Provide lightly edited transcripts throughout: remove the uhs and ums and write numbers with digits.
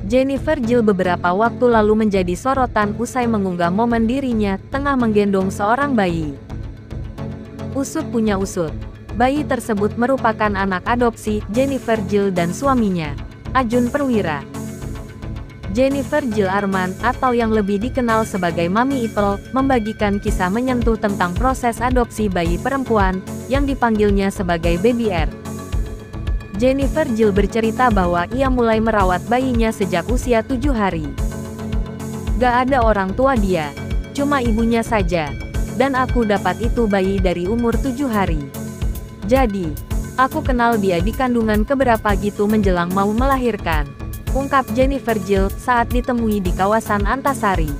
Jennifer Jill beberapa waktu lalu menjadi sorotan usai mengunggah momen dirinya tengah menggendong seorang bayi. Usut punya usut. Bayi tersebut merupakan anak adopsi Jennifer Jill dan suaminya, Ajun Perwira. Jennifer Jill Arman, atau yang lebih dikenal sebagai Mami Ipel, membagikan kisah menyentuh tentang proses adopsi bayi perempuan, yang dipanggilnya sebagai Baby R. Jennifer Jill bercerita bahwa ia mulai merawat bayinya sejak usia 7 hari. Gak ada orang tua dia, cuma ibunya saja. Dan aku dapat itu bayi dari umur 7 hari. Jadi, aku kenal dia di kandungan keberapa gitu menjelang mau melahirkan, ungkap Jennifer Jill saat ditemui di kawasan Antasari,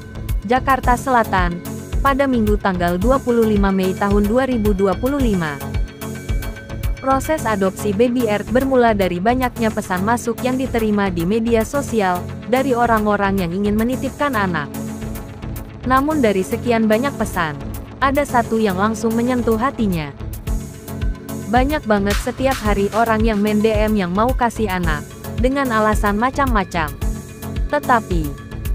Jakarta Selatan, pada Minggu tanggal 25 Mei tahun 2025. Proses adopsi Baby R bermula dari banyaknya pesan masuk yang diterima di media sosial, dari orang-orang yang ingin menitipkan anak. Namun dari sekian banyak pesan, ada satu yang langsung menyentuh hatinya. Banyak banget setiap hari orang yang main DM yang mau kasih anak, dengan alasan macam-macam. Tetapi,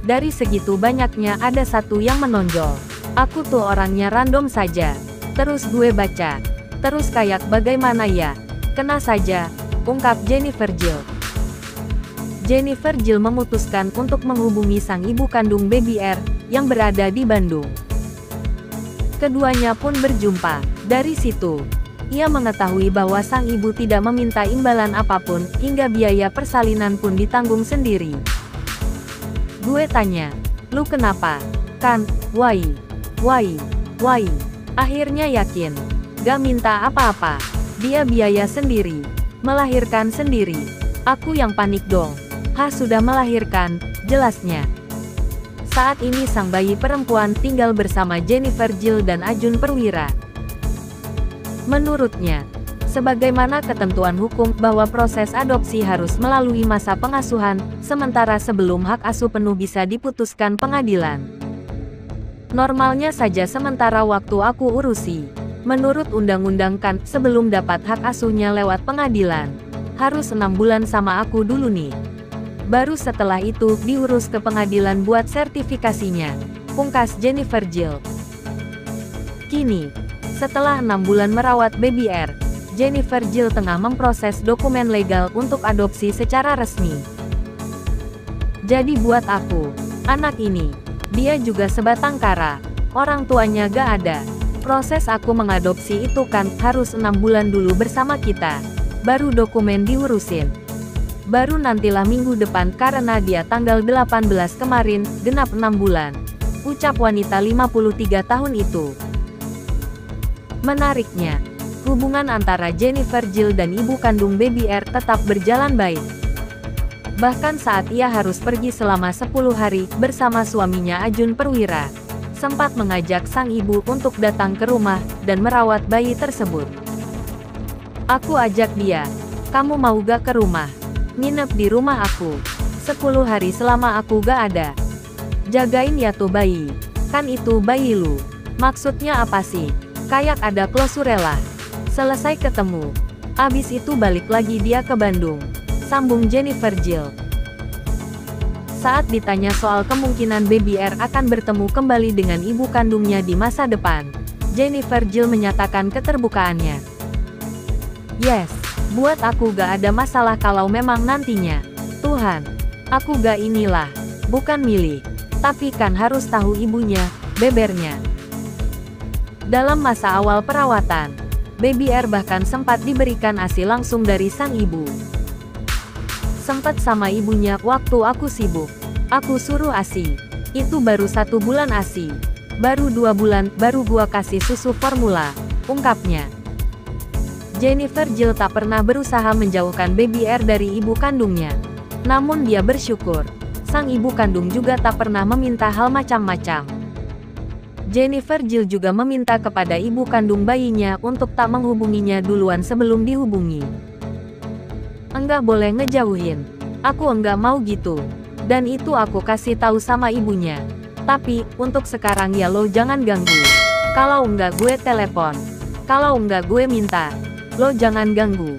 dari segitu banyaknya ada satu yang menonjol. Aku tuh orangnya random saja. Terus gue baca. Terus kayak bagaimana ya? Kena saja, ungkap Jennifer Jill. Jennifer Jill memutuskan untuk menghubungi sang ibu kandung Baby R, yang berada di Bandung. Keduanya pun berjumpa. Dari situ, ia mengetahui bahwa sang ibu tidak meminta imbalan apapun, hingga biaya persalinan pun ditanggung sendiri. Gue tanya, lu kenapa? Kan, why? Akhirnya yakin. Gak minta apa-apa. Dia biaya sendiri. Melahirkan sendiri. Aku yang panik dong. Sudah melahirkan, jelasnya. Saat ini sang bayi perempuan tinggal bersama Jennifer Jill dan Ajun Perwira. Menurutnya, sebagaimana ketentuan hukum bahwa proses adopsi harus melalui masa pengasuhan, sementara sebelum hak asuh penuh bisa diputuskan pengadilan. Normalnya saja sementara waktu aku urusi. Menurut undang-undang kan, sebelum dapat hak asuhnya lewat pengadilan, harus 6 bulan sama aku dulu nih. Baru setelah itu diurus ke pengadilan buat sertifikasinya, pungkas Jennifer Jill. Kini, setelah 6 bulan merawat Baby R, Jennifer Jill tengah memproses dokumen legal untuk adopsi secara resmi. Jadi buat aku, anak ini, dia juga sebatang kara, orang tuanya gak ada. Proses aku mengadopsi itu kan harus 6 bulan dulu bersama kita, baru dokumen diurusin. Baru nantilah minggu depan karena dia tanggal 18 kemarin, genap 6 bulan. Ucap wanita 53 tahun itu. Menariknya, hubungan antara Jennifer Jill dan ibu kandung Baby R tetap berjalan baik. Bahkan saat ia harus pergi selama 10 hari bersama suaminya Ajun Perwira, sempat mengajak sang ibu untuk datang ke rumah dan merawat bayi tersebut. Aku ajak dia, kamu mau gak ke rumah? Nginep di rumah aku 10 hari selama aku gak ada. Jagain ya tuh bayi. Kan itu bayi lu. Maksudnya apa sih? Kayak ada klosurela. Selesai ketemu. Abis itu balik lagi dia ke Bandung, sambung Jennifer Jill. Saat ditanya soal kemungkinan Baby R akan bertemu kembali dengan ibu kandungnya di masa depan, Jennifer Jill menyatakan keterbukaannya. Yes. Buat aku gak ada masalah kalau memang nantinya. Tuhan, aku gak inilah, bukan milih. Tapi kan harus tahu ibunya, bebernya. Dalam masa awal perawatan, Baby R bahkan sempat diberikan ASI langsung dari sang ibu. Sempat sama ibunya waktu aku sibuk. Aku suruh ASI. Itu baru 1 bulan ASI. Baru 2 bulan, baru gua kasih susu formula, ungkapnya. Jennifer Jill tak pernah berusaha menjauhkan Baby R dari ibu kandungnya. Namun dia bersyukur, sang ibu kandung juga tak pernah meminta hal macam-macam. Jennifer Jill juga meminta kepada ibu kandung bayinya untuk tak menghubunginya duluan sebelum dihubungi. Enggak boleh ngejauhin. Aku enggak mau gitu. Dan itu aku kasih tahu sama ibunya. Tapi, untuk sekarang ya lo jangan ganggu. Kalau enggak gue telepon. Kalau enggak gue minta. Lo jangan ganggu.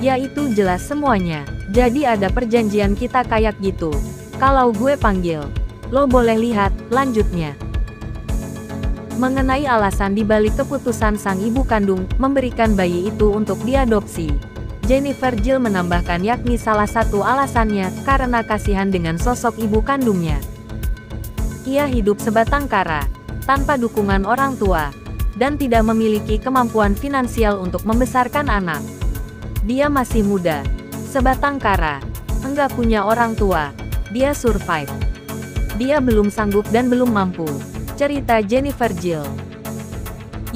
Ya itu jelas semuanya. Jadi ada perjanjian kita kayak gitu. Kalau gue panggil, lo boleh lihat, lanjutnya. Mengenai alasan dibalik keputusan sang ibu kandung memberikan bayi itu untuk diadopsi, Jennifer Jill menambahkan yakni salah satu alasannya karena kasihan dengan sosok ibu kandungnya. Ia hidup sebatang kara, tanpa dukungan orang tua, dan tidak memiliki kemampuan finansial untuk membesarkan anak. Dia masih muda, sebatang kara, enggak punya orang tua, dia survive. Dia belum sanggup dan belum mampu, cerita Jennifer Jill.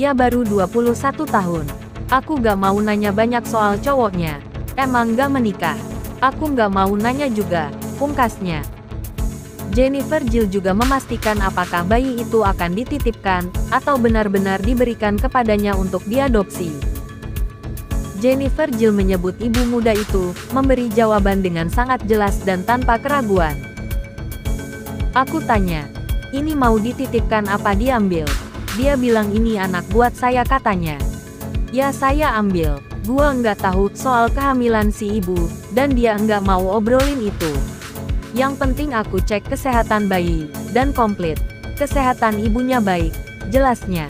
Ya baru 21 tahun. Aku gak mau nanya banyak soal cowoknya. Emang gak menikah. Aku gak mau nanya juga, pungkasnya. Jennifer Jill juga memastikan apakah bayi itu akan dititipkan, atau benar-benar diberikan kepadanya untuk diadopsi. Jennifer Jill menyebut ibu muda itu memberi jawaban dengan sangat jelas dan tanpa keraguan. Aku tanya, ini mau dititipkan apa diambil? Dia bilang ini anak buat saya katanya. Ya saya ambil, gua nggak tahu soal kehamilan si ibu, dan dia nggak mau obrolin itu. Yang penting aku cek kesehatan bayi, dan komplit. Kesehatan ibunya baik, jelasnya.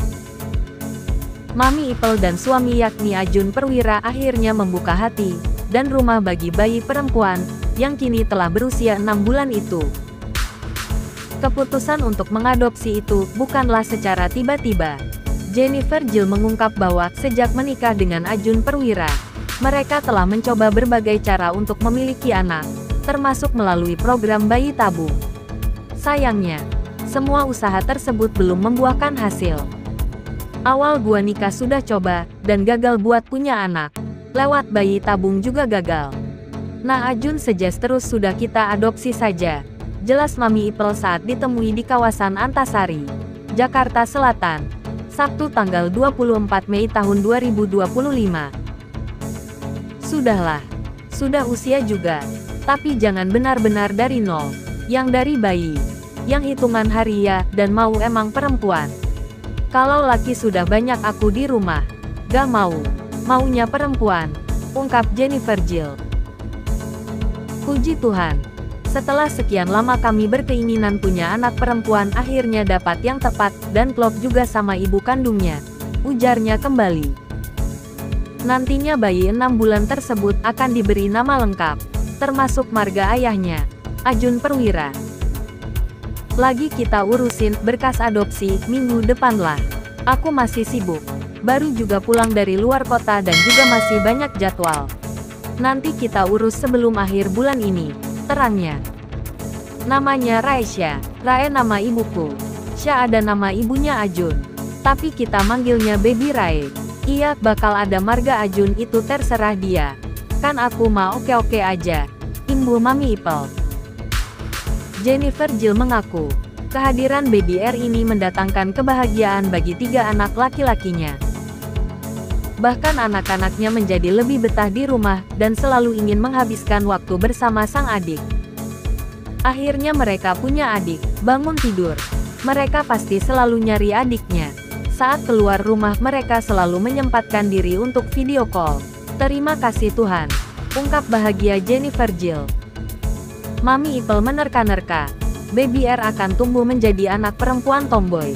Mami Ipel dan suami yakni Ajun Perwira akhirnya membuka hati, dan rumah bagi bayi perempuan, yang kini telah berusia 6 bulan itu. Keputusan untuk mengadopsi itu bukanlah secara tiba-tiba. Jennifer Jill mengungkap bahwa sejak menikah dengan Ajun Perwira, mereka telah mencoba berbagai cara untuk memiliki anak, termasuk melalui program bayi tabung. Sayangnya, semua usaha tersebut belum membuahkan hasil. Awal gua nikah sudah coba, dan gagal buat punya anak. Lewat bayi tabung juga gagal. Nah Ajun suggest terus sudah kita adopsi saja. Jelas Mami Ipel saat ditemui di kawasan Antasari, Jakarta Selatan, Sabtu tanggal 24 Mei tahun 2025. Sudahlah, sudah usia juga, tapi jangan benar-benar dari nol, yang dari bayi, yang hitungan hari ya, dan mau emang perempuan. Kalau laki sudah banyak aku di rumah, gak mau, maunya perempuan, ungkap Jennifer Jill. Puji Tuhan. Setelah sekian lama kami berkeinginan punya anak perempuan akhirnya dapat yang tepat, dan klop juga sama ibu kandungnya, ujarnya kembali. Nantinya bayi 6 bulan tersebut akan diberi nama lengkap, termasuk marga ayahnya, Ajun Perwira. Lagi kita urusin berkas adopsi, minggu depan lah. Aku masih sibuk, baru juga pulang dari luar kota dan juga masih banyak jadwal. Nanti kita urus sebelum akhir bulan ini, terangnya. Namanya Raisya, Rae nama ibuku. Syah ada nama ibunya Ajun. Tapi kita manggilnya Baby Rae. Iya, bakal ada marga Ajun itu terserah dia. Kan aku mah oke-oke aja. Imbu Mami Ipel. Jennifer Jill mengaku, kehadiran Baby R ini mendatangkan kebahagiaan bagi 3 anak laki-lakinya. Bahkan anak-anaknya menjadi lebih betah di rumah, dan selalu ingin menghabiskan waktu bersama sang adik. Akhirnya mereka punya adik, bangun tidur. Mereka pasti selalu nyari adiknya. Saat keluar rumah mereka selalu menyempatkan diri untuk video call. Terima kasih Tuhan, ungkap bahagia Jennifer Jill. Mami Ipel menerka-nerka, Baby R akan tumbuh menjadi anak perempuan tomboy.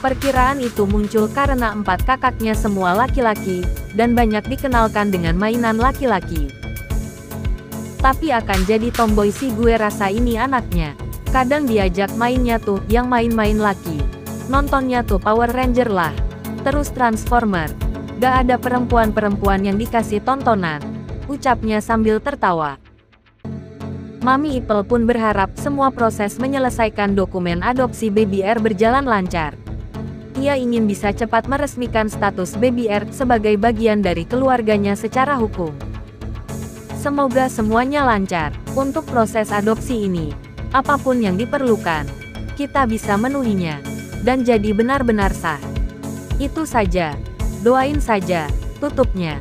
Perkiraan itu muncul karena 4 kakaknya semua laki-laki, dan banyak dikenalkan dengan mainan laki-laki. Tapi akan jadi tomboy sih gue rasa ini anaknya. Kadang diajak mainnya tuh yang main-main laki. Nontonnya tuh Power Ranger lah. Terus Transformer. Gak ada perempuan-perempuan yang dikasih tontonan, ucapnya sambil tertawa. Mami Ipel pun berharap semua proses menyelesaikan dokumen adopsi Baby R berjalan lancar. Ia ingin bisa cepat meresmikan status Baby R sebagai bagian dari keluarganya secara hukum. Semoga semuanya lancar untuk proses adopsi ini. Apapun yang diperlukan, kita bisa memenuhinya, dan jadi benar-benar sah. Itu saja. Doain saja, tutupnya.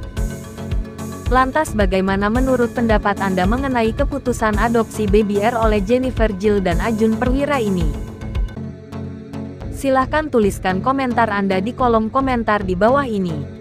Lantas bagaimana menurut pendapat Anda mengenai keputusan adopsi Baby R oleh Jennifer Jill dan Ajun Perwira ini? Silahkan tuliskan komentar Anda di kolom komentar di bawah ini.